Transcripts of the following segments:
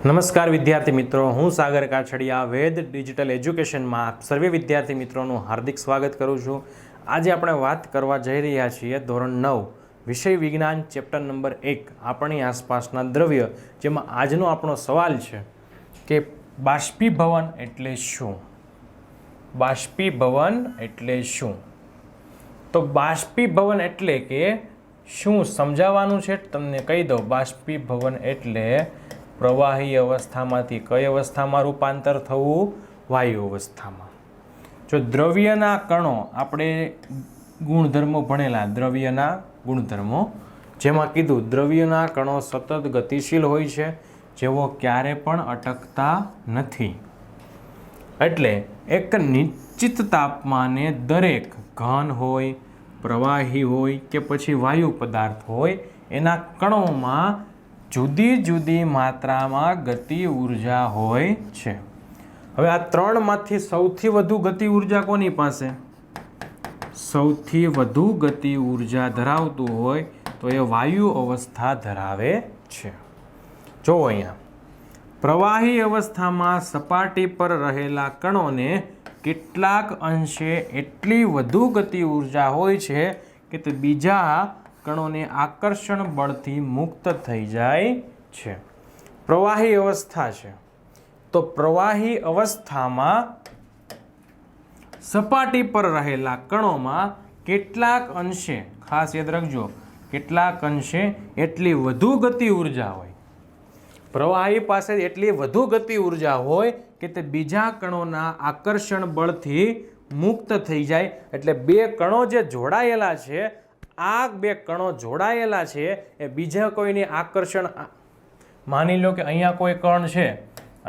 નમસ્કાર વિદ્યાર્થી મિત્રો, હું સાગર કાછડિયા વેદ ડિજિટલ એજ્યુકેશનમાં આપ સર્વે વિદ્યાર્થી મિત્રોનું હાર્દિક સ્વાગત કરું છું. આજે આપણે વાત કરવા જઈ રહ્યા છીએ ધોરણ 9 વિષય વિજ્ઞાન ચેપ્ટર નંબર 1 આપણી આસપાસના દ્રવ્ય, જેમાં આજનો આપણો સવાલ છે કે બાષ્પીભવન એટલે શું? બાષ્પીભવન એટલે શું? તો બાષ્પીભવન એટલે કે શું સમજાવવાનું છે તમને કહી દઉં. બાષ્પીભવન એટલે પ્રવાહી અવસ્થામાંથી કઈ અવસ્થામાં રૂપાંતર થવું? વાયુ અવસ્થામાં. જો દ્રવ્યના કણો, આપણે ગુણધર્મો ભણેલા દ્રવ્યના ગુણધર્મો, જેમાં કીધું દ્રવ્યના કણો સતત ગતિશીલ હોય છે, જેઓ ક્યારે પણ અટકતા નથી. એટલે એક નિશ્ચિત તાપમાને દરેક ઘન હોય, પ્રવાહી હોય કે પછી વાયુ પદાર્થ હોય, એના કણોમાં જુદી જુદી માત્રામાં ગતિ ઉર્જા હોય છે. હવે આ ત્રણમાંથી સૌથી વધુ ગતિ ઉર્જા કોની પાસે? સૌથી વધુ ગતિ ઉર્જા ધરાવતું હોય તો એ વાયુ અવસ્થા ધરાવે છે. જો અહીંયા પ્રવાહી અવસ્થામાં સપાટી પર રહેલા કણોને કેટલાક અંશે એટલી વધુ ગતિ ઉર્જા હોય છે કે તે બીજા કણોને આકર્ષણ બળથી મુક્ત થઈ જાય છે. પ્રવાહી અવસ્થા છે તો પ્રવાહી અવસ્થામાં સપાટી પર રહેલા કણોમાં કેટલાક અંશે, ખાસ યાદ રાખજો, કેટલાક અંશે એટલી વધુ ગતિ ઉર્જા હોય. પ્રવાહી પાસે એટલી વધુ ગતિ ઉર્જા હોય કે તે બીજા કણોના આકર્ષણ બળથી મુક્ત થઈ જાય. એટલે બે કણો જે જોડાયેલા છે, આ બે કણો જોડાયેલા છે એ બીજા કોઈની આકર્ષણ, માની લો કે અહીંયા કોઈ કણ છે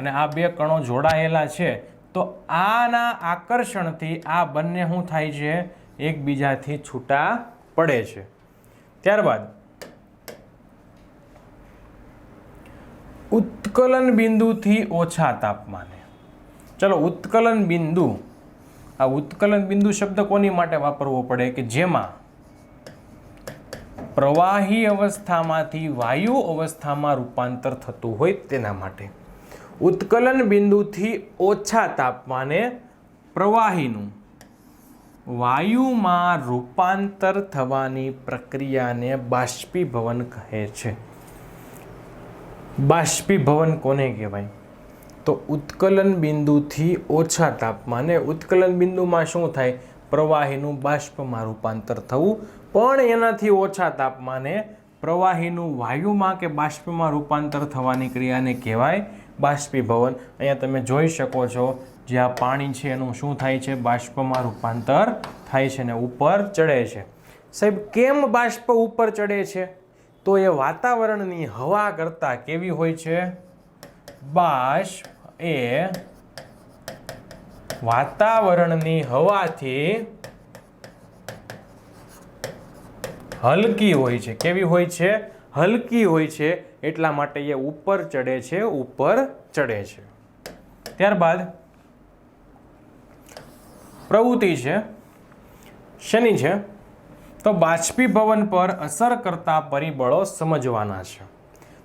અને આ બે કણો જોડાયેલા છે, તો આના આકર્ષણથી આ બંને શું થાય છે? એકબીજાથી છૂટા પડે છે. ત્યારબાદ ઉત્કલન બિંદુથી ઓછા તાપમાને. ચલો, ઉત્કલન બિંદુ, આ ઉત્કલન બિંદુ શબ્દ કોની માટે વાપરવો પડે? કે જેમાં પ્રવાહી અવસ્થામાંથી વાયુ અવસ્થામાં રૂપાંતર થતું હોય તેના માટે. ઉત્કલન બિંદુથી ઓછા તાપમાને પ્રવાહીનું વાયુમાં રૂપાંતર થવાની પ્રક્રિયાને બાષ્પીભવન કહે છે. બાષ્પીભવન કોને કહેવાય? તો ઉત્કલન બિંદુથી ઓછા તાપમાને, ઉત્કલન બિંદુમાં શું થાય? પ્રવાહીનું બાષ્પમાં રૂપાંતર થવું. પણ એનાથી ઓછા તાપમાને પ્રવાહીનું વાયુમાં કે બાષ્પમાં રૂપાંતર થવાની ક્રિયાને કહેવાય બાષ્પીભવન. અહીંયા તમે જોઈ શકો છો, જ્યાં પાણી છે એનું શું થાય છે? બાષ્પમાં રૂપાંતર થાય છે ને ઉપર ચડે છે. સાહેબ, કેમ બાષ્પ ઉપર ચડે છે? તો એ વાતાવરણની હવા કરતાં કેવી હોય છે? બાષ્પ એ વાતાવરણની હવાથી હલકી હોય છે. કેવી હોય છે? હલકી હોય છે. એટલા માટે એ ઉપર ચડે છે, ઉપર ચડે છે. ત્યારબાદ પ્રવૃત્તિ છે. શેની છે? તો બાષ્પીભવન પર અસર કરતા પરિબળો સમજવાના છે.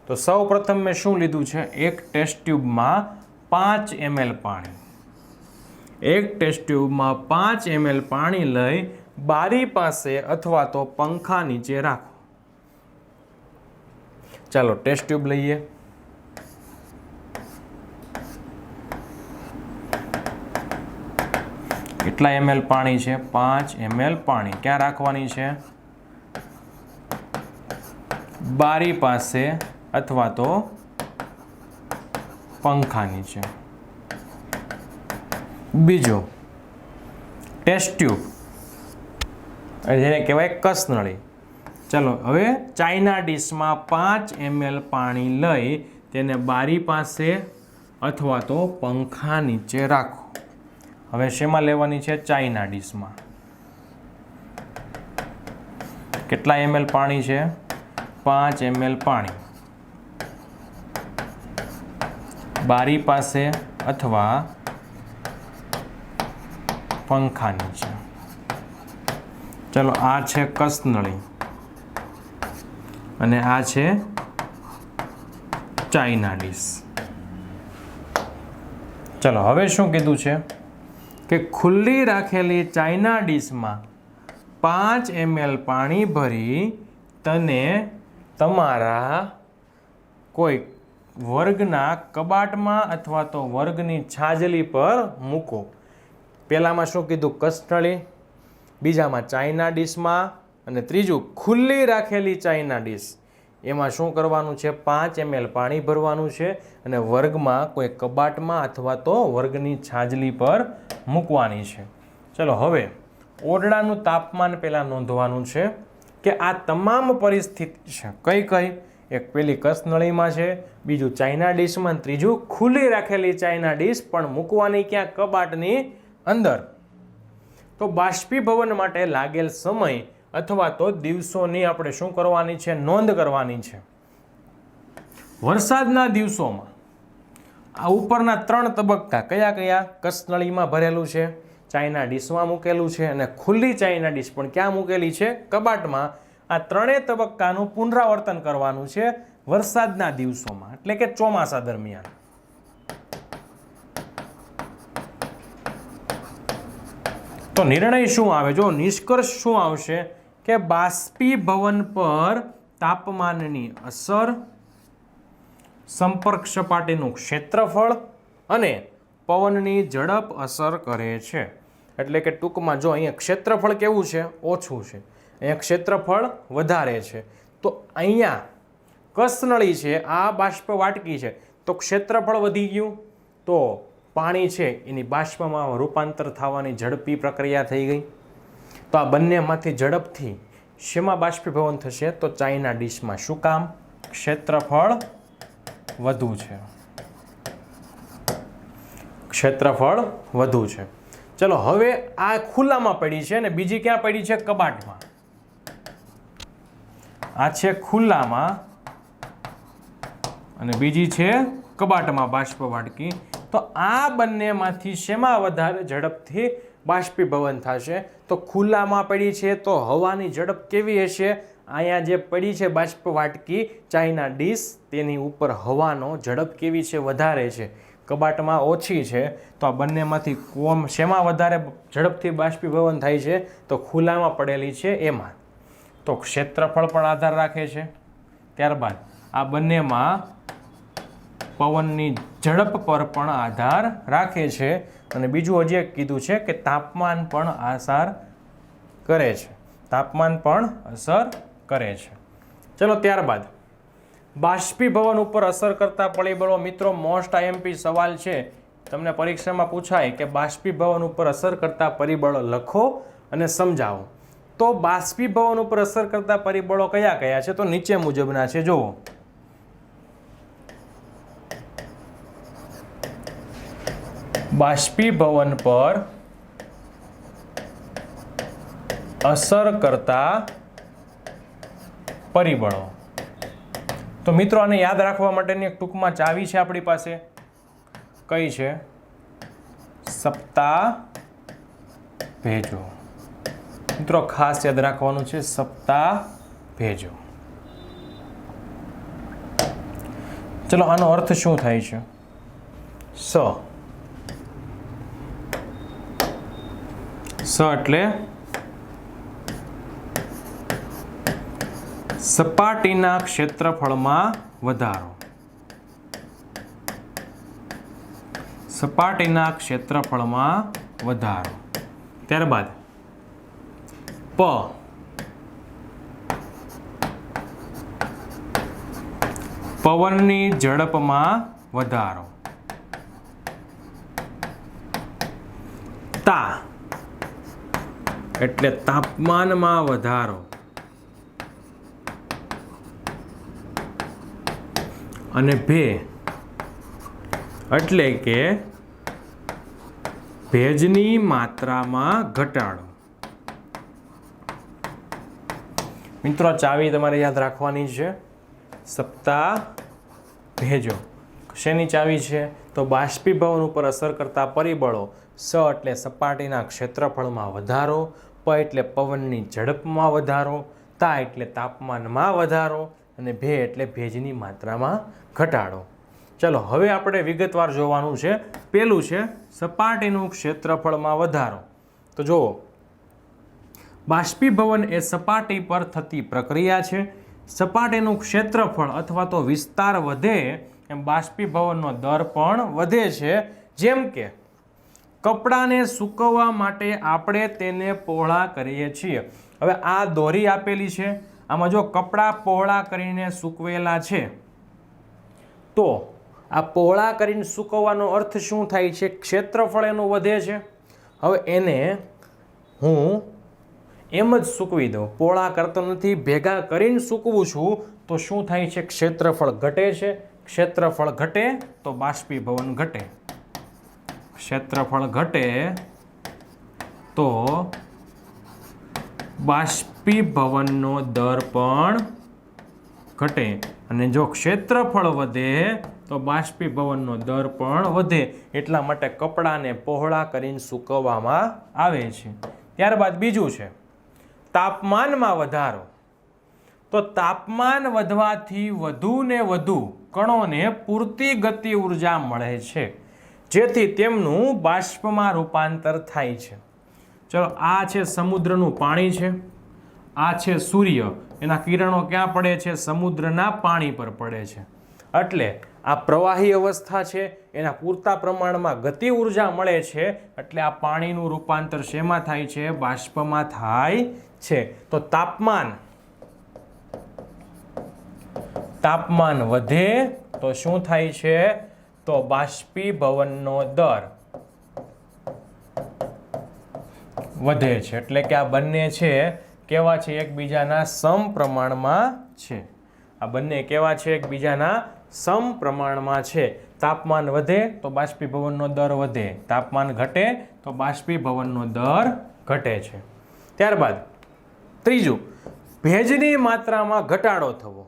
તો સૌ પ્રથમ મેં શું લીધું છે? એક ટેસ્ટ ટ્યુબમાં 5 ml પાણી. એક ટેસ્ટ ટ્યુબમાં 5 ml પાણી લઈ બારી પાસે અથવા તો પંખા નીચે રાખો. ચાલો ટેસ્ટ ટ્યુબ લઈએ. કેટલા ml પાણી છે? 5 ml પાણી. ક્યાં રાખવાની છે? બારી પાસે અથવા તો પંખા નીચે. બીજો ટેસ્ટ ટ્યુબ, જેને કહેવાય કસનળી. ચલો, હવે ચાઇના ડીશમાં 5 ml પાણી લઈ તેને બારી પાસે અથવા તો પંખા નીચે રાખો. હવે શેમાં લેવાની છે? ચાઇના ડીશમાં. કેટલા ml પાણી છે? 5 ml પાણી. બારી પાસે અથવા પંખા નીચે. ચલો, આ છે કસનળી અને આ છે ચાઇના ડીશ. ચલો હવે શું કીધું છે કે ખુલ્લી રાખેલી ચાઇના ડીશમાં 5 ml પાણી ભરી તને તમારા કોઈ વર્ગના કબાટમાં અથવા તો વર્ગની છાજલી પર મૂકો. પહેલામાં શું કીધું? કસનળી, બીજામાં ચાઇના ડીશમાં, અને ત્રીજું ખુલ્લી રાખેલી ચાઇના ડીશ. એમાં શું કરવાનું છે? 5 ml પાણી ભરવાનું છે અને વર્ગમાં કોઈ કબાટમાં અથવા તો વર્ગની છાજલી પર મૂકવાની છે. ચલો હવે ઓરડાનું તાપમાન પહેલાં નોંધવાનું છે કે આ તમામ પરિસ્થિતિ છે કઈ કઈ? એક પેલી કસનળીમાં છે, બીજું ચાઇના ડીશમાં, ત્રીજું ખુલ્લી રાખેલી ચાઇના ડીશ પણ મૂકવાની ક્યાં? કબાટની અંદર. તો બાષ્પીભવન માટે લાગેલ સમય અથવા તો દિવસોની આપણે શું કરવાની છે? નોંધ કરવાની છે. વરસાદના દિવસોમાં આ ઉપરના 3 તબક્કા કયા કયા? કસનળીમાં ભરેલું છે, ચાઇના ડીશમાં મૂકેલું છે અને ખુલ્લી ચાઇના ડીશ પણ ક્યાં મૂકેલી છે? કબાટમાં. આ 3 તબક્કાનું પુનરાવર્તન કરવાનું છે વરસાદના દિવસોમાં, એટલે કે ચોમાસા દરમિયાન. તો નિર્ણય શું આવે? જો નિષ્કર્ષ શું આવશે કે બાષ્પીભવન પર તાપમાનની અસર, સંપર્ક સપાટીનું ક્ષેત્રફળ અને પવનની ઝડપ અસર કરે છે. એટલે કે ટૂંકમાં જો અહીંયા ક્ષેત્રફળ કેવું છે? ઓછું છે. અહીંયા ક્ષેત્રફળ વધારે છે. તો અહીંયા કસનળી છે, આ બાષ્પ વાટકી છે, તો ક્ષેત્રફળ વધી ગયું, તો પાણી છે એની બાષ્પમાં રૂપાંતર થવાની ઝડપી પ્રક્રિયા થઈ ગઈ. તો આ બંનેમાંથી ઝડપથી શેમાં બાષ્પીભવન થશે? તો ચાઇના ડીશમાં. શું કામ? ક્ષેત્રફળ વધુ છે. ક્ષેત્રફળ વધુ છે. ચલો હવે આ ખુલ્લામાં પડી છે અને બીજી ક્યાં પડી છે? કબાટમાં. આ છે ખુલ્લામાં અને બીજી છે કબાટમાં બાષ્પ વાટકી. તો આ બંનેમાંથી શેમાં વધારે ઝડપથી બાષ્પીભવન થશે? તો ખુલ્લામાં પડી છે તો હવાની ઝડપ કેવી હશે? અહીંયા જે પડી છે બાષ્પ વાટકી ચાઇના ડીશ, તેની ઉપર હવાનો ઝડપ કેવી છે? વધારે છે. કબાટમાં ઓછી છે. તો આ બંનેમાંથી શેમાં વધારે ઝડપથી બાષ્પીભવન થાય છે? તો ખુલ્લામાં પડેલી છે એમાં. તો ક્ષેત્રફળ પણ આધાર રાખે છે. ત્યારબાદ આ બંનેમાં પવનની ઝડપ પર પણ આધાર રાખે છે. અને બીજું હજી એક કીધું છે કે તાપમાન પણ અસર કરે છે. તાપમાન પણ અસર કરે છે. ચલો ત્યારબાદ બાષ્પીભવન ઉપર અસર કરતા પરિબળો. મિત્રો મોસ્ટ આઈએમપી સવાલ છે, તમને પરીક્ષામાં પૂછાય કે બાષ્પીભવન ઉપર અસર કરતા પરિબળો લખો અને સમજાવો. તો બાષ્પીભવન ઉપર અસર કરતા પરિબળો કયા કયા છે? તો નીચે મુજબના છે. જુઓ, બાષ્પીભવન પર અસર કરતા પરિબળો. તો મિત્રો આને યાદ રાખવા માટેની એક ટૂંકમાં ચાવી છે આપણી પાસે. કઈ છે? સપ્તાહ ભેજો. મિત્રો ખાસ યાદ રાખવાનું છે, સપ્તાહ ભેજો. ચલો આનો અર્થ શું થાય છે? સ એટલે સપાટીના ક્ષેત્રફળમાં વધારો. સપાટીના ક્ષેત્રફળમાં વધારો. ત્યારબાદ પ પવનની ઝડપમાં વધારો. તા એટલે તાપમાનમાં વધારો. અને ભે એટલે કે ભેજની માત્રામાં ઘટાડો. મિત્રો ચાવી તમારે યાદ રાખવાની છે. સપ્તાહ ભેજો શેની ચાવી છે? તો બાષ્પીભવન ઉપર અસર કરતા પરિબળો. સ એટલે સપાટીના ક્ષેત્રફળમાં વધારો, પ એટલે પવનની ઝડપમાં વધારો, તા એટલે તાપમાનમાં વધારો અને ભે એટલે ભેજની માત્રામાં ઘટાડો. ચલો હવે આપણે વિગતવાર જોવાનું છે. પેલું છે સપાટીનું ક્ષેત્રફળમાં વધારો. તો જુઓ, બાષ્પીભવન એ સપાટી પર થતી પ્રક્રિયા છે. સપાટીનું ક્ષેત્રફળ અથવા તો વિસ્તાર વધે એમ બાષ્પીભવનનો દર પણ વધે છે. જેમ કે કપડાને સૂકવવા માટે આપણે તેને પહોળા કરીએ છીએ. હવે આ દોરી આપેલી છે, આમાં જો કપડાં પહોળા કરીને સૂકવેલા છે, તો આ પહોળા કરીને સૂકવવાનો અર્થ શું થાય છે? ક્ષેત્રફળ એનું વધે છે. હવે એને હું એમ જ સૂકવી દઉં, પહોળા કરતો નથી, ભેગા કરીને સૂકવું છું, તો શું થાય છે? ક્ષેત્રફળ ઘટે છે. ક્ષેત્રફળ ઘટે તો બાષ્પીભવન ઘટે. ક્ષેત્રફળ ઘટે તો બાષ્પીભવનનો દર પણ ઘટે, અને જો ક્ષેત્રફળ વધે તો બાષ્પીભવનનો દર પણ વધે. એટલા માટે કપડાને પહોળા કરીને સૂકવવામાં આવે છે. ત્યારબાદ બીજું છે તાપમાનમાં વધારો. તો તાપમાન વધવાથી વધુ ને વધુ કણોને પૂરતી ગતિ ઉર્જા મળે છે, જેથી તેમનું બાષ્પમાં રૂપાંતર થાય છે. ચલો, આ છે સમુદ્રનું પાણી છે, આ છે સૂર્ય. એના કિરણો ક્યાં પડે છે? સમુદ્રના પાણી પર પડે છે. એટલે આ પ્રવાહી અવસ્થા છે, એના પૂરતા પ્રમાણમાં ગતિ ઉર્જા મળે છે, એટલે આ પાણીનું રૂપાંતર શેમાં થાય છે? બાષ્પમાં થાય છે. તો તાપમાન વધે તો શું થાય છે? તો બાષ્પીભવનનો દર વધે છે. એટલે કે આ બંને છે કેવા છે? એકબીજાના સમપ્રમાણમાં છે. આ બંને કેવા છે? એકબીજાના સમપ્રમાણમાં છે. તાપમાન વધે તો બાષ્પીભવનનો દર વધે, તાપમાન ઘટે તો બાષ્પીભવનનો દર ઘટે છે. ત્યારબાદ ત્રીજું, ભેજની માત્રામાં ઘટાડો થવો.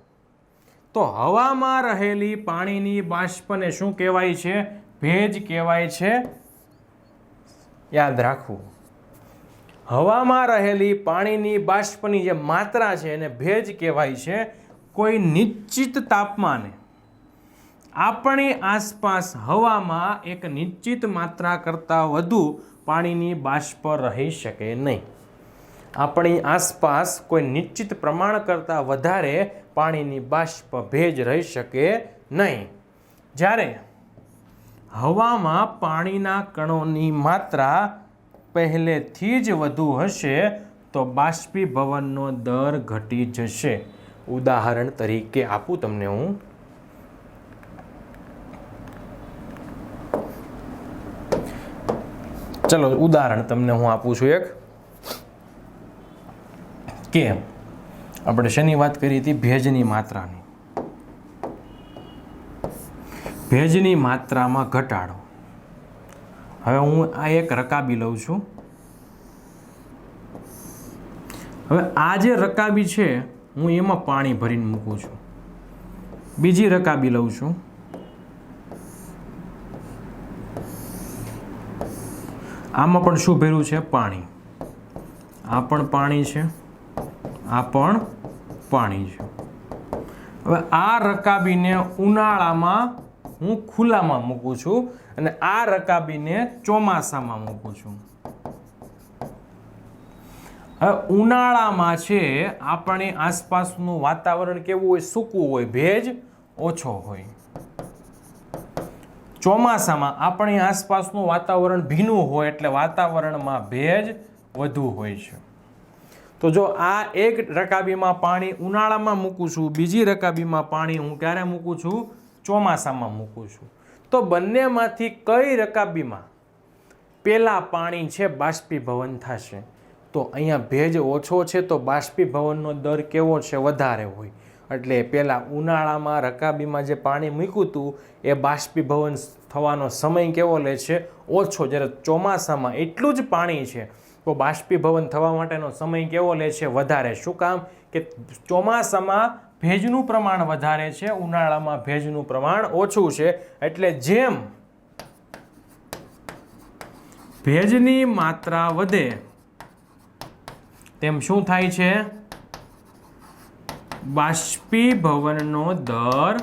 તો હવામાં રહેલી પાણીની બાષ્પને શું કહેવાય છે? ભેજ કહેવાય છે. યાદ રાખવું, હવામાં રહેલી પાણીની બાષ્પની જે માત્રા છે એને ભેજ કહેવાય છે. કોઈ નિશ્ચિત તાપમાને આપણી આસપાસ હવામાં એક નિશ્ચિત માત્રા કરતાં વધુ પાણીની બાષ્પ રહી શકે નહીં. આપણી આસપાસ કોઈ નિશ્ચિત પ્રમાણ કરતાં વધારે પાણીની બાષ્પ ભેજ રહી શકે નહીં. જ્યારે હવામાં પાણીના કણોની માત્રા પહેલેથી જ વધુ હશે તો બાષ્પીભવનનો દર ઘટી જશે. ઉદાહરણ તરીકે આપું તમને હું, ચલો ઉદાહરણ તમને હું આપું છું એક, કે આપણે શેની વાત કરી હતી? ભેજની માત્રાની. ભેજની માત્રામાં ઘટાડો. હવે હું આ એક રકાબી લઉં છું. હવે આ જે રકાબી છે હું એમાં પાણી ભરીને મૂકું છું. બીજી રકાબી લઉં છું. આમાં પણ શું ભર્યું છે? પાણી. આ પણ પાણી છે, આ પણ પાણી છે. હવે આ રકાબીને ઉનાળામાં હું ખુલ્લામાં મૂકું છું અને આ રકાબીને ચોમાસામાં મૂકું છું. હવે ઉનાળામાં છે આપણી આસપાસનું વાતાવરણ કેવું હોય? સૂકું હોય, ભેજ ઓછો હોય. ચોમાસામાં આપણી આસપાસનું વાતાવરણ ભીનું હોય, એટલે વાતાવરણમાં ભેજ વધુ હોય છે. તો જો આ એક રકાબીમાં પાણી ઉનાળામાં મૂકું છું, બીજી રકાબીમાં પાણી હું ક્યારે મૂકું છું? ચોમાસામાં મૂકું છું. તો બંનેમાંથી કઈ રકાબીમાં પેલા પાણી છે બાષ્પીભવન થશે? તો અહીંયા ભેજ ઓછો છે તો બાષ્પીભવનનો દર કેવો છે? વધારે હોય. એટલે પેલા ઉનાળામાં રકાબીમાં જે પાણી મૂક્યું હતું એ બાષ્પીભવન થવાનો સમય કેવો લે છે? ઓછો. જ્યારે ચોમાસામાં એટલું જ પાણી છે તો બાષ્પીભવન થવા માટેનો સમય કેવો લે છે? વધારે. શું કામ? કે ચોમાસામાં ભેજનું પ્રમાણ વધારે છે, ઉનાળામાં ભેજનું પ્રમાણ ઓછું છે. એટલે જેમ ભેજની માત્રા વધે તેમ શું થાય છે? બાષ્પીભવનનો દર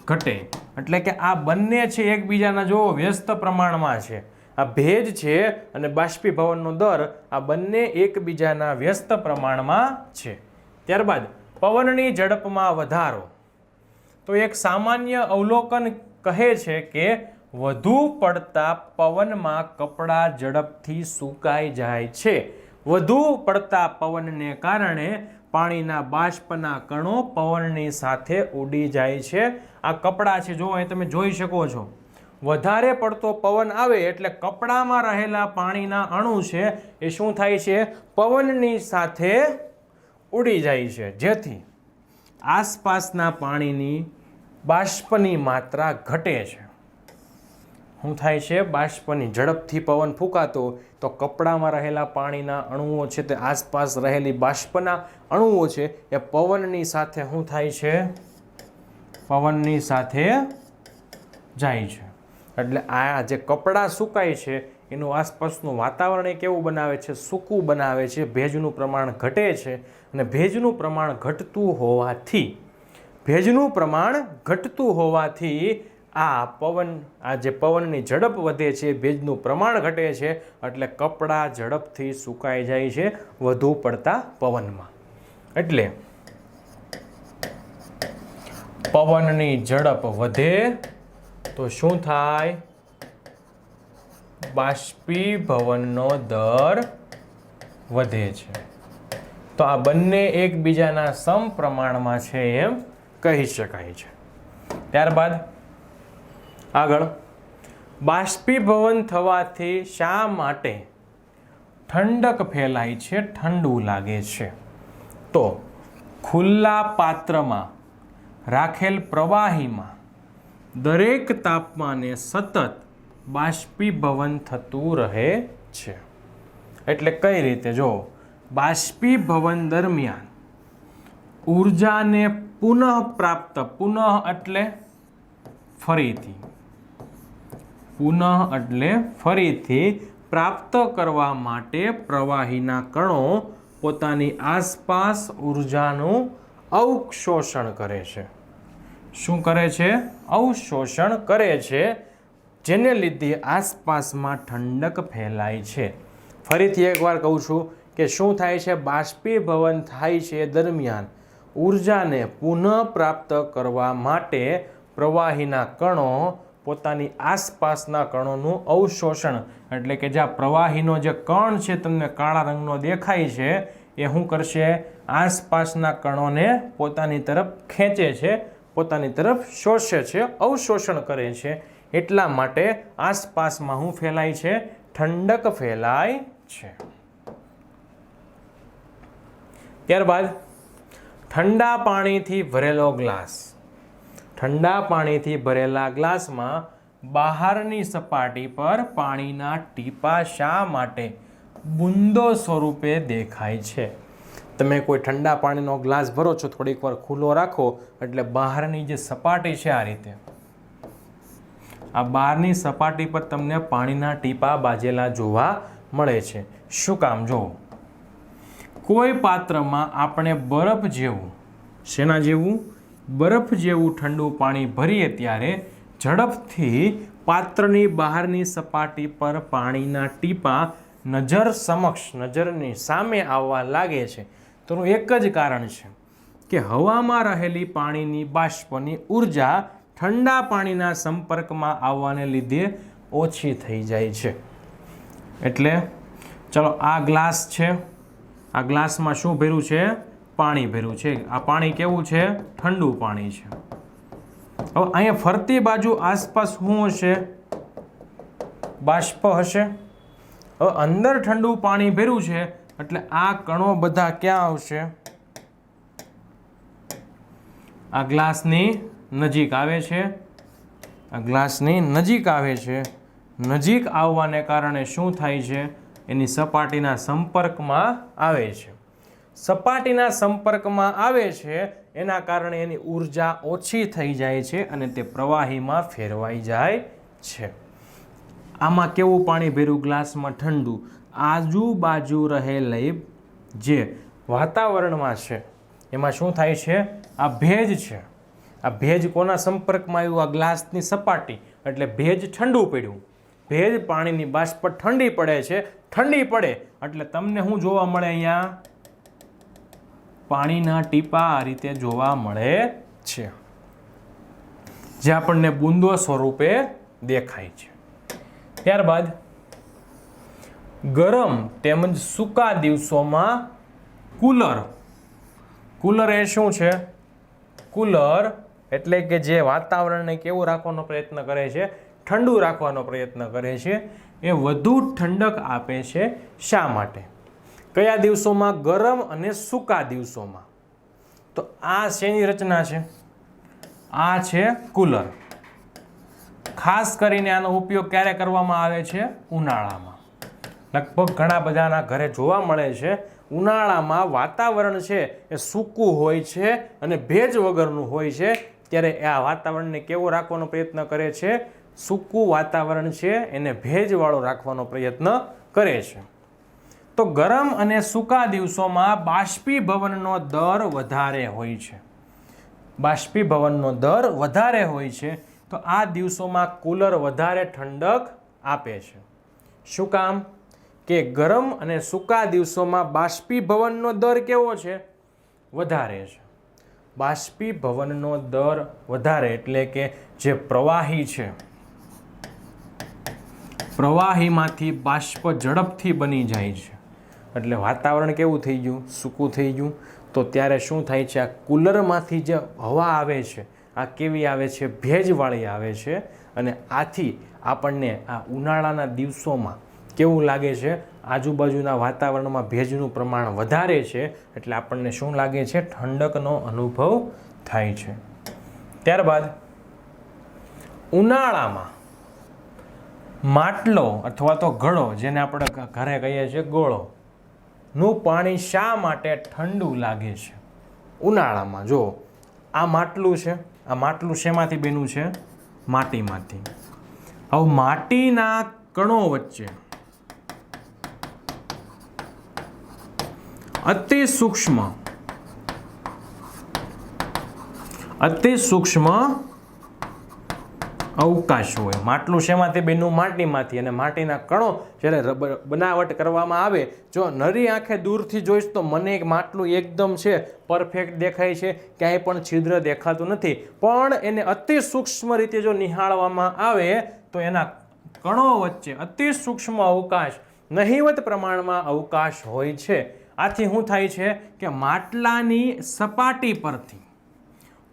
ઘટે. એટલે કે આ બંને છે એકબીજાના જો વ્યસ્ત પ્રમાણમાં છે. આ ભેજ છે અને બાષ્પીભવનનો દર આ બંને એકબીજાના વ્યસ્ત પ્રમાણમાં છે. ત્યારબાદ પવનની ઝડપમાં વધારો. તો એક સામાન્ય અવલોકન કહે છે કે વધુ પડતા પવનમાં કપડાં ઝડપથી સુકાઈ જાય છે. વધુ પડતા પવનને કારણે પાણીના બાષ્પના કણો પવનની સાથે ઉડી જાય છે. આ કપડાં છે, જો અહીં તમે જોઈ શકો છો, વધારે પડતો પવન આવે એટલે કપડામાં રહેલા પાણીના અણુ છે એ શું થાય છે? પવનની સાથે ઉડી જાય છે, જેથી આસપાસના પાણીની બાષ્પની માત્રા ઘટે છે. શું થાય છે? બાષ્પની ઝડપથી પવન ફૂંકાતો તો કપડામાં રહેલા પાણીના અણુઓ છે તે આસપાસ રહેલી બાષ્પના અણુઓ છે એ પવનની સાથે શું થાય છે? પવનની સાથે જાય છે. એટલે આ જે કપડાં સુકાય છે એનું આસપાસનું વાતાવરણ એ કેવું બનાવે છે? સૂકું બનાવે છે. ભેજનું પ્રમાણ ઘટે છે અને ભેજનું પ્રમાણ ઘટતું હોવાથી આ જે પવનની ઝડપ વધે છે, ભેજનું પ્રમાણ ઘટે છે એટલે કપડાં ઝડપથી સુકાઈ જાય છે વધુ પડતા પવનમાં. એટલે પવનની ઝડપ વધે તો શું થાય? બાષ્પીભવનનો દર વધે છે. તો આ બંને એકબીજાના સમપ્રમાણમાં છે એમ કહી શકાય છે. ત્યારબાદ આગળ, બાષ્પીભવન થવાથી શા માટે ઠંડક ફેલાય છે, ઠંડુ લાગે છે? તો ખુલ્લા પાત્રમાં રાખેલ પ્રવાહીમાં દરેક તાપમાને સતત બાષ્પીભવન થતું રહે છે. એટલે કઈ રીતે? જો બાષ્પીભવન દરમિયાન ઉર્જાને પુનઃ એટલે ફરીથી પ્રાપ્ત કરવા માટે પ્રવાહીના કણો પોતાની આસપાસ ઉર્જાનું અવશોષણ કરે છે. શું કરે છે? અવશોષણ કરે છે, જેને લીધે આસપાસમાં ઠંડક ફેલાય છે. ફરીથી એકવાર કહું છું કે શું થાય છે? બાષ્પીભવન થાય છે દરમિયાન ઉર્જાને પુનઃ પ્રાપ્ત કરવા માટે પ્રવાહીના કણો પોતાની આસપાસના કણોનું અવશોષણ, એટલે કે જ્યાં પ્રવાહીનો જે કણ છે તમને કાળા રંગનો દેખાય છે એ શું કરશે? આસપાસના કણોને પોતાની તરફ ખેંચે છે, પોતાની તરફ શોષે છે, અવશોષણ કરે છે. એટલા માટે આસપાસમાં શું ફેલાય છે? ઠંડક ફેલાય છે. ત્યારબાદ ઠંડા પાણીથી ભરેલો ગ્લાસ. ઠંડા પાણીથી ભરેલા ગ્લાસમાં બહારની સપાટી પર પાણીના ટીપાં શા માટે બૂંદો સ્વરૂપે દેખાય છે? તમે કોઈ ઠંડા પાણીનો ગ્લાસ ભરો છો, થોડીક વાર ખુલ્લો રાખો એટલે બહારની જે સપાટી છે આ રીતે, આ બહારની સપાટી પર તમને પાણીના ટીપાં બાજેલા જોવા મળે છે. શું કામ? જો કોઈ પાત્રમાં આપણે બરફ જેવું, શેના જેવું? બરફ જેવું ઠંડુ પાણી ભરીએ ત્યારે ઝડપથી પાત્રની બહારની સપાટી પર પાણીના ટીપાં નજરની સામે આવવા લાગે છે. તેનું એક જ કારણ છે કે હવામાં રહેલી પાણીની બાષ્પની ઉર્જા ઠંડા પાણીના સંપર્કમાં આવવાને લીધે ઓછી થઈ જાય છે. એટલે ચલો, આ ગ્લાસ છે, આ ગ્લાસમાં શું ભર્યું છે? પાણી ભર્યું છે. આ પાણી કેવું છે? ઠંડુ પાણી છે. હવે અહીંયા ફરતી બાજુ આસપાસ શું હશે? બાષ્પ હશે. હવે અંદર ઠંડુ પાણી ભર્યું છે એટલે આ કણો બધા ક્યાં આવશે? આ ગ્લાસની નજીક આવે છે. આ ગ્લાસની નજીક આવે છે. નજીક આવવાને કારણે શું થાય છે? એની સપાટીના સંપર્કમાં આવે છે. સપાટીના સંપર્કમાં આવે છે એના કારણે એની ઉર્જા ઓછી થઈ જાય છે અને તે પ્રવાહીમાં ફેરવાઈ જાય છે. આમાં કેવું પાણી ભર્યું? ગ્લાસમાં ઠંડુ. આજુબાજુ રહેલી જે વાતાવરણમાં છે એમાં શું થાય છે? આ ભેજ છે. આ ભેજ કોના સંપર્કમાં આવ્યું? આ ગ્લાસની સપાટી, એટલે ભેજ ઠંડુ પડ્યું. ભેજ પાણીની બાષ્પ ઠંડી પડે છે. ઠંડી પડે એટલે તમને શું જોવા મળે? અહીંયા પાણીના ટીપા આ રીતે જોવા મળે છે, જે આપણને બૂંદો સ્વરૂપે દેખાય છે. ત્યારબાદ ગરમ તેમજ સૂકા દિવસોમાં કુલર. કુલર એ શું છે? કુલર એટલે કે જે વાતાવરણને કેવું રાખવાનો પ્રયત્ન કરે છે? ઠંડુ રાખવાનો પ્રયત્ન કરે છે. એ વધુ ઠંડક આપે છે. શા માટે? કયા દિવસોમાં? ગરમ અને સૂકા દિવસોમાં. તો આ શેની રચના છે? આ છે કુલર. ખાસ કરીને આનો ઉપયોગ ક્યારે કરવામાં આવે છે? ઉનાળામાં. લગભગ ઘણા બધાના ઘરે જોવા મળે છે. ઉનાળામાં વાતાવરણ છે એ સૂકું હોય છે અને ભેજ વગરનું હોય છે, ત્યારે આ વાતાવરણને કેવો રાખવાનો પ્રયત્ન કરે છે? સૂકું વાતાવરણ છે એને ભેજવાળો રાખવાનો પ્રયત્ન કરે છે. તો ગરમ અને સૂકા દિવસોમાં બાષ્પીભવનનો દર વધારે હોય છે. બાષ્પીભવનનો દર વધારે હોય છે, તો આ દિવસોમાં કુલર વધારે ઠંડક આપે છે. શું કામ? કે ગરમ અને સૂકા દિવસોમાં બાષ્પીભવનનો દર કેવો છે? વધારે છે. બાષ્પીભવનનો દર વધારે એટલે કે જે પ્રવાહી છે, પ્રવાહીમાંથી બાષ્પ ઝડપથી બની જાય છે. એટલે વાતાવરણ કેવું થઈ ગયું? સૂકું થઈ ગયું. તો ત્યારે શું થાય છે? આ કુલરમાંથી જે હવા આવે છે, આ કેવી આવે છે? ભેજવાળી આવે છે. અને આથી આપણને આ ઉનાળાના દિવસોમાં કેવું લાગે છે? આજુબાજુના વાતાવરણમાં ભેજનું પ્રમાણ વધારે છે, એટલે આપણને શું લાગે છે? ઠંડકનો અનુભવ થાય છે. ત્યારબાદ ઉનાળામાં માટલો અથવા તો ઘડો, જેને આપણે ઘરે કહીએ છીએ ગોળો, નું પાણી શા માટે ઠંડુ લાગે છે? ઉનાળામાં. જો આ માટલું છે, આ માટલું શેમાંથી બન્યું છે? માટીમાંથી. હવે માટીના કણો વચ્ચે અતિ સૂક્ષ્મ અવકાશ હોય. માટલું શેમાંથી બન્યું? માટીમાંથી. અને માટીના કણો જ્યારે બનાવટ કરવામાં આવે, જો નરી આંખે દૂરથી જોઈશ તો મને એક માટલું એકદમ છે પરફેક્ટ દેખાય છે, ક્યાંય પણ છિદ્ર દેખાતું નથી. પણ એને અતિ સૂક્ષ્મ રીતે જો નિહાળવામાં આવે તો એના કણો વચ્ચે અતિ સૂક્ષ્મ અવકાશ, નહિવત પ્રમાણમાં અવકાશ હોય છે. આથી શું થાય છે? કે માટલાની સપાટી પરથી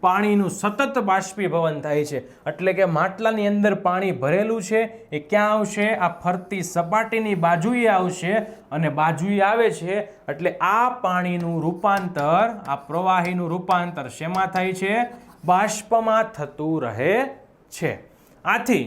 પાણીનું સતત બાષ્પીભવન થાય છે. એટલે કે માટલાની અંદર પાણી ભરેલું છે એ ક્યાં આવશે? આ ફરતી સપાટીની બાજુએ આવશે. અને બાજુએ આવે છે એટલે આ પાણીનું રૂપાંતર, આ પ્રવાહીનું રૂપાંતર શેમાં થાય છે? બાષ્પમાં થતું રહે છે. આથી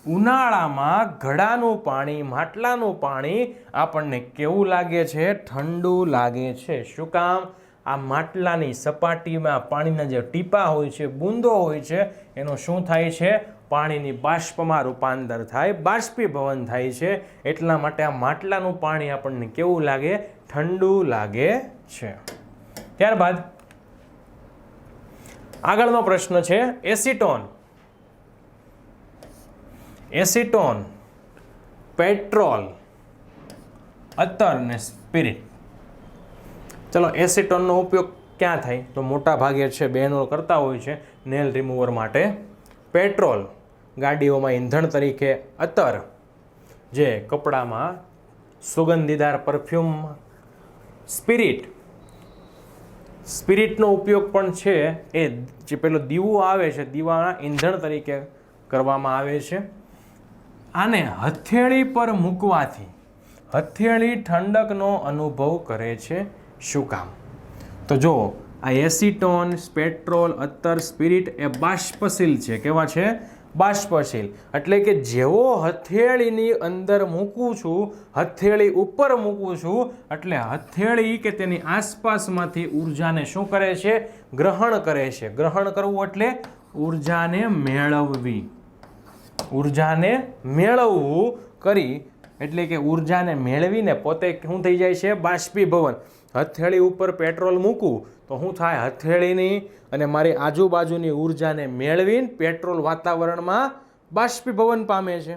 ઉનાળામાં ઘડાનું પાણી, માટલાનું પાણી આપણને કેવું લાગે છે? ઠંડુ લાગે છે. શું કામ? આ માટલાની સપાટીમાં પાણીના જે ટીપા હોય છે, બૂંદો હોય છે, એનું શું થાય છે? પાણીની બાષ્પમાં રૂપાંતર થાય, બાષ્પીભવન થાય છે. એટલા માટે આ માટલાનું પાણી આપણને કેવું લાગે? ઠંડુ લાગે છે. ત્યારબાદ આગળનો પ્રશ્ન છે એસિટોન. એસિટોન, પેટ્રોલ, અત્તર ને સ્પિરિટ. ચલો, એસિટોનનો ઉપયોગ ક્યાં થાય? તો મોટા ભાગે છે બહેનો કરતા હોય છે નેલ રિમૂવર માટે. પેટ્રોલ ગાડીઓમાં ઈંધણ તરીકે. અત્તર જે કપડામાં સુગંધીદાર પરફ્યુમમાં. સ્પિરિટ, સ્પિરિટનો ઉપયોગ પણ છે એ જે પેલો દીવો આવે છે, દીવાના ઈંધણ તરીકે કરવામાં આવે છે. આને હથેળી પર મૂકવાથી હથેળી ઠંડકનો અનુભવ કરે છે. શું કામ? તો જો આ એસિટોન, પેટ્રોલ, અત્તર, સ્પિરિટ એ બાષ્પશીલ છે. કેવા છે? બાષ્પશીલ. એટલે કે જેવો હથેળીની અંદર મૂકું છું, હથેળી ઉપર મૂકું છું, એટલે હથેળી કે તેની આસપાસમાંથી ઉર્જાને શું કરે છે? ગ્રહણ કરે છે. ગ્રહણ કરવું એટલે ઉર્જાને મેળવવી. ઉર્જાને મેળવવું કરી એટલે કે ઉર્જાને મેળવીને પોતે શું થઈ જાય છે? બાષ્પીભવન. હથેળી ઉપર પેટ્રોલ મૂકું તો શું થાય, હથેળીની અને મારી આજુબાજુની ઉર્જાને મેળવીને પેટ્રોલ વાતાવરણમાં બાષ્પીભવન પામે છે.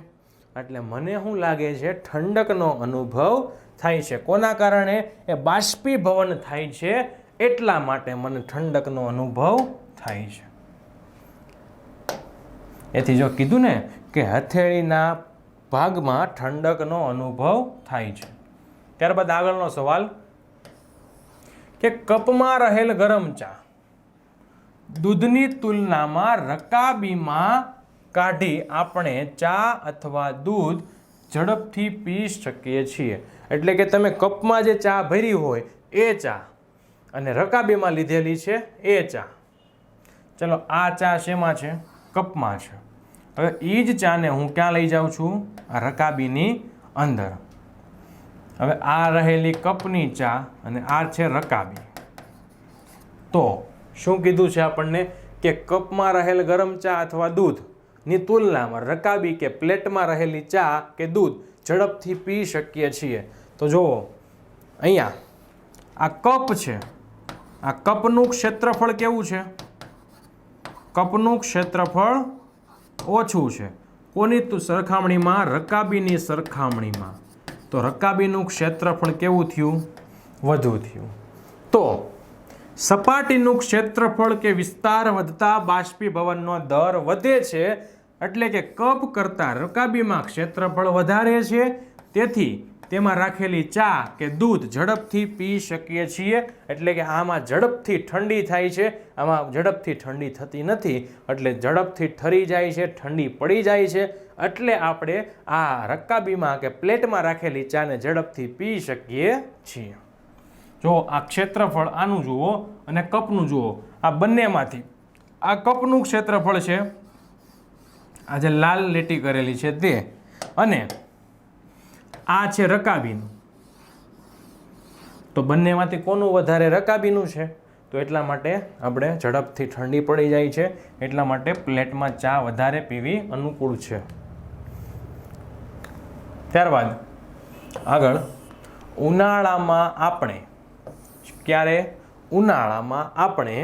એટલે મને શું લાગે છે, ઠંડકનો અનુભવ થાય છે. કોના કારણે? એ બાષ્પીભવન થાય છે એટલા માટે મને ઠંડકનો અનુભવ થાય છે. એથી જો કીધું ને કે હથેળીના ભાગમાં ઠંડકનો અનુભવ થાય છે. ત્યારબાદ આગળનો સવાલ કે કપમાં રહેલ ગરમ ચા દૂધની તુલનામાં રકાબીમાં કાઢી આપણે ચા અથવા દૂધ ઝડપથી પી શકીએ છીએ. એટલે કે તમે કપમાં જે ચા ભરી હોય એ ચા અને રકાબીમાં લીધેલી છે એ ચા. ચલો, આ ચા શેમાં છે? કપમાં છે. હવે એ જ ચાને હું ક્યાં લઈ જાઉં છું? આ રકાબીની અંદર. હવે આ રહેલી કપની ચા અને આ છે રકાબી. તો શું કીધું છે આપણને કે કપમાં રહેલ ગરમ ચા અથવા દૂધની તુલનામાં રકાબી કે પ્લેટમાં રહેલી ચા કે દૂધ ઝડપથી પી શકીએ છીએ. તો જુઓ અહીંયા આ કપ છે, આ કપનું ક્ષેત્રફળ કેવું છે? કપનું ક્ષેત્રફળ ઓછું છે. કોની સરખામણીમાં? રકાબીની સરખામણીમાં. તો રકાબીનું ક્ષેત્રફળ કેવું થયું? વધુ થયું. તો સપાટીનું ક્ષેત્રફળ કે વિસ્તાર વધતા બાષ્પીભવનનો દર વધે છે. એટલે કે કપ કરતાં રકાબીમાં ક્ષેત્રફળ વધારે છે, તેથી તેમાં રાખેલી ચા કે દૂધ ઝડપથી પી શકીએ છીએ. એટલે કે આમાં ઝડપથી ઠંડી થાય છે, આમાં ઝડપથી ઠંડી થતી નથી. એટલે ઝડપથી ઠરી જાય છે, ઠંડી પડી જાય છે. એટલે આપણે આ રકાબીમાં કે પ્લેટમાં રાખેલી ચાને ઝડપથી પી શકીએ છીએ. જો આ ક્ષેત્રફળ આનું જુઓ અને કપનું જુઓ. આ બંનેમાંથી આ કપનું ક્ષેત્રફળ છે, આ જે લાલ લીટી કરેલી છે તે, અને આ છે રકાબીનું. તો બંનેમાંથી કોનું વધારે? રકાબીનું છે. તો એટલા માટે આપણે ઝડપથી ઠંડી પડી જાય છે, એટલા માટે પ્લેટમાં ચા વધારે પીવી અનુકૂળ છે. ત્યારબાદ આગળ ઉનાળામાં આપણે ઉનાળામાં આપણે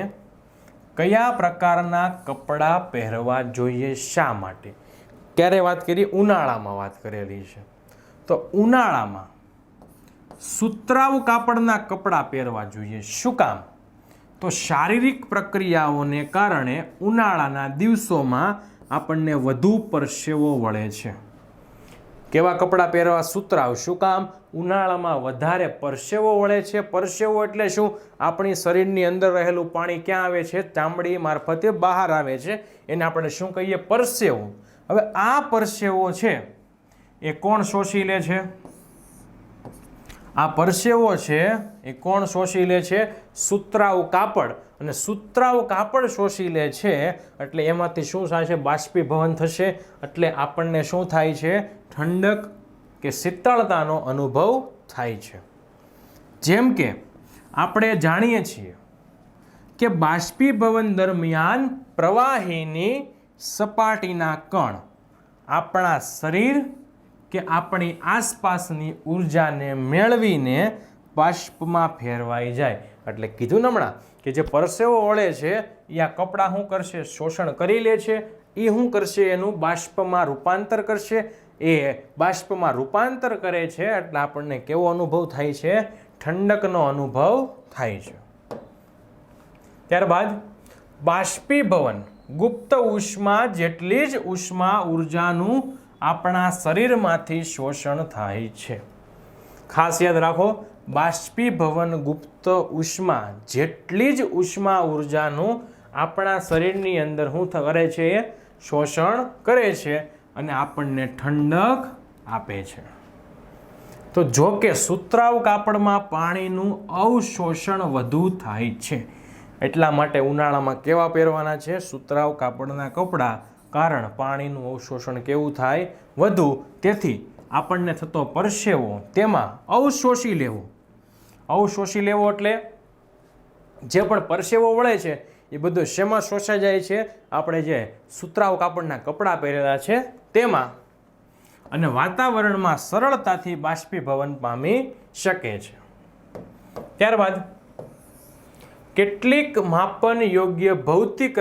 કયા પ્રકારના કપડાં પહેરવા જોઈએ? શા માટે? ક્યારે વાત કરી? ઉનાળામાં વાત કરેલી છે. તો ઉનાળામાં સુતરાઉ કાપડના કપડાં પહેરવા જોઈએ. શું કામ? તો શારીરિક પ્રક્રિયાઓને કારણે ઉનાળાના દિવસોમાં આપણને વધુ પરસેવો વળે છે. કેવા કપડાં પહેરવા? સુતરાઉ. શું કામ? ઉનાળામાં વધારે પરસેવો વળે છે. પરસેવો એટલે શું? આપણી શરીરની અંદર રહેલું પાણી ક્યાં આવે છે? ચામડી મારફતે બહાર આવે છે. એને આપણે શું કહીએ? પરસેવો. હવે આ પરસેવો છે એ કોણ શોષી લે છે? આ પરસેવો છે એ કોણ શોષી લે છે? સુતરાઉ કાપડ. અને સુતરાઉ કાપડ શોષી લે છે એટલે એમાંથી શું થશે? બાષ્પીભવન થશે. એટલે આપણને શું થાય છે? ઠંડક કે શીતળતાનો અનુભવ થાય છે. જેમ કે આપણે જાણીએ છીએ કે બાષ્પીભવન દરમિયાન પ્રવાહીની સપાટીના કણ આપણા શરીર કે આપણી આસપાસની ઉર્જાને મેળવીને બાષ્પમાં ફેરવાઈ જાય. એટલે કીધું હમણાં કે જે પરસેવો વળે છે એ આ કપડાં શું કરશે? શોષણ કરી લે છે. એ શું કરશે? એનું બાષ્પમાં રૂપાંતર કરશે. એ બાષ્પમાં રૂપાંતર કરે છે એટલે આપણને કેવો અનુભવ થાય છે? ઠંડકનો અનુભવ થાય છે. ત્યારબાદ બાષ્પીભવન ગુપ્ત ઉષ્મા જેટલી જ ઉષ્મા ઉર્જાનું આપણા શરીરમાંથી શોષણ થાય છે. ખાસ યાદ રાખો, બાષ્પીભવન ગુપ્ત ઉષ્મા જેટલી જ ઉષ્મા ઉર્જાનું આપણા શરીરની અંદર શું કરે છે? શોષણ કરે છે અને આપણને ઠંડક આપે છે. તો જો કે સુતરાઉ કાપડમાં પાણીનું અવશોષણ વધુ થાય છે. એટલા માટે ઉનાળામાં કેવા પહેરવાના છે? સુતરાઉ કાપડના કપડાં. કારણ પાણીનું અવશોષણ કેવું થાય? વધુ. તેથી આપણને થતો પરસેવો તેમાં અવશોષી લેવો. અવશોષી લેવો એટલે જે પણ પરસેવો વળે છે એ બધું શેમાં શોષાઈ જાય છે? આપણે જે સુતરાઉ કાપડના કપડાં પહેરેલા છે તેમાં. અને વાતાવરણમાં સરળતાથી બાષ્પીભવન પામી શકે છે. ત્યારબાદ કેટલીક માપન યોગ્ય ભૌતિક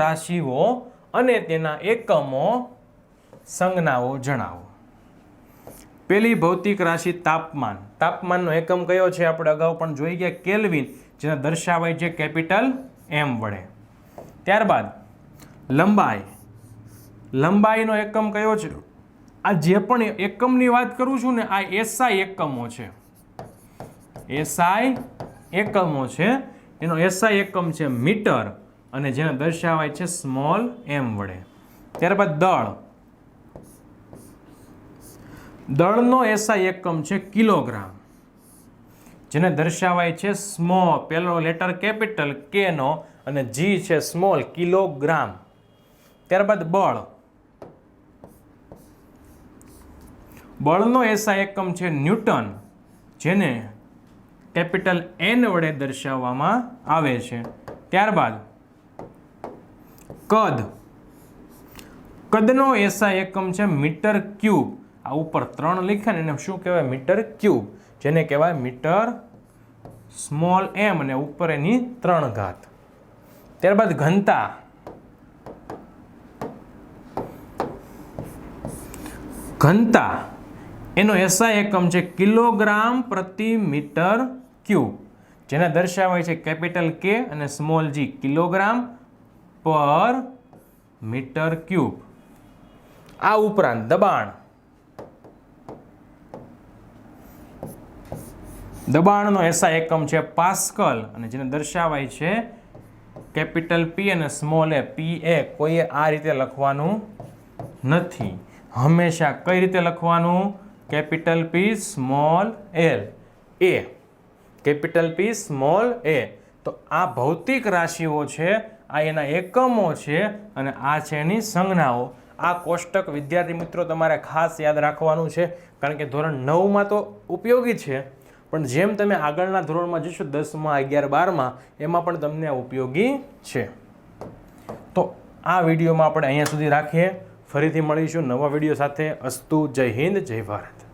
રાશિઓ અને તેના એકમો સંજ્ઞાઓ જણાવો. પેલી ભૌતિક રાશિ તાપમાન. તાપમાનનો એકમ કયો છે? આપણે અગાઉ પણ જોઈ ગયા, કેલ્વિન, જેને દર્શાવાય છે કેપિટલ M વડે. ત્યારબાદ લંબાઈ. લંબાઈનો એકમ કયો છે? આ જે પણ એકમની વાત કરું છું ને, આ SI એકમો છે. SI એકમો છે. એનો SI એકમ છે મીટર અને જેને દર્શાવાય છે સ્મોલ m વડે. ત્યારબાદ દળ. દળનો SI એકમ છે કિલોગ્રામ, જેને દર્શાવાય છે પહેલો લેટર કેપિટલ K નો અને G છે સ્મોલ, કિલોગ્રામ. ત્યારબાદ બળ. બળનો SI એકમ છે ન્યૂટન, જેને કેપિટલ N વડે દર્શાવવામાં આવે છે. ત્યારબાદ કદ. કદનો SI એકમ છે મીટર ક્યુબ. આ ઉપર 3 લખ્યા ને એને શું કહેવાય? મીટર ક્યુબ, જેને કહેવાય મીટર સ્મોલ m અને ઉપર એની 3 ઘાત. ત્યારબાદ ઘનતા. ઘનતા એનો SI એકમ છે કિલોગ્રામ પ્રતિ મીટર ક્યુબ, જેને દર્શાવાય છે કેપિટલ K અને સ્મોલ g, કિલોગ્રામ પર મીટર ક્યુબ. આ ઉપરાંત દબાણ. દબાણનો SI એકમ છે પાસ્કલ અને જેને દર્શાવાય છે કેપિટલ P અને સ્મોલ a, PA. કોઈએ આ રીતે લખવાનું નથી, હંમેશા કઈ રીતે લખવાનું? Capital P small l, a, capital P small a. તો આ ભૌતિક રાશિઓ છે, આ એના એકમો છે અને આ છે એની સંજ્ઞાઓ. આ કોષ્ટક વિદ્યાર્થી મિત્રો તમારે ખાસ યાદ રાખવાનું છે, કારણ કે ધોરણ 9માં તો ઉપયોગી છે, પણ જેમ તમે આગળના ધોરણમાં જશો 10માં, 11, 12માં, એમાં પણ તમને ઉપયોગી છે. તો આ વિડીયોમાં આપણે અહીંયા સુધી રાખીએ. ફરીથી મળીશું નવા વિડીયો સાથે. અસ્તુ. જય હિન્દ, જય ભારત.